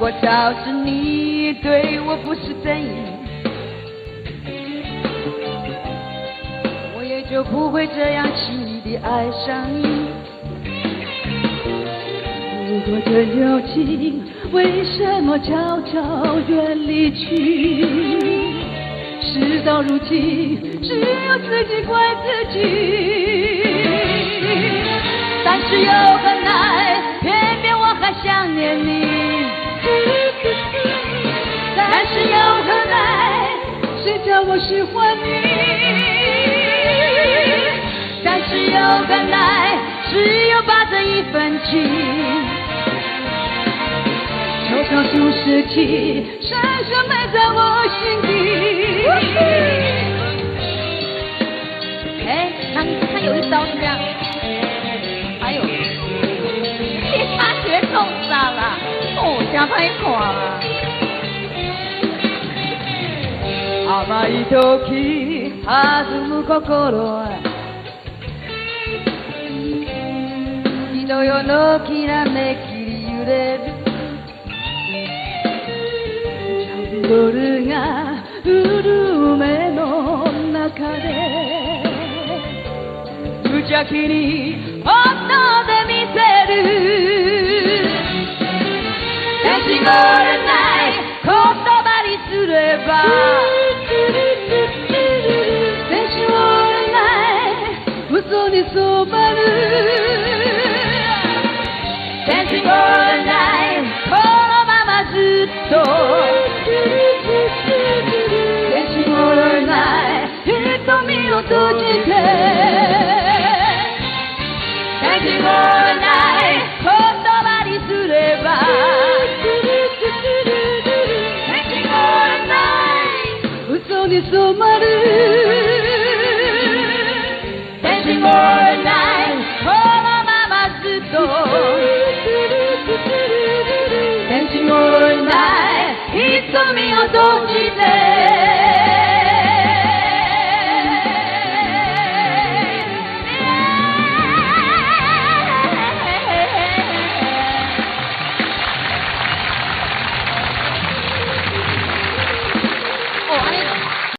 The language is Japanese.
果早知你对我不是真意，我也就不会这样轻易地爱上你。如果真有情，为什么悄悄远离去？事到如今，只有自己怪自己。但是又何奈，偏偏我还想念你。但是又何奈，谁叫我喜欢你？但是又何奈，只有把这一份情悄悄注视起，深深埋在我心底。哎，他有一招是这样，哎呦，他学中杀了，哦，真歹看啦。甘い時弾む心はひとよのきらめきに揺れるキャンドルがうる目の中で無邪気に音で見せる手絞れない言葉にすれば手絞れない嘘に染まる手絞れないこのままずっと手絞れない瞳を閉じて手絞れない言葉にすれば手絞れない嘘に染まる手絞れないこのままずっと手絞れない瞳を閉じて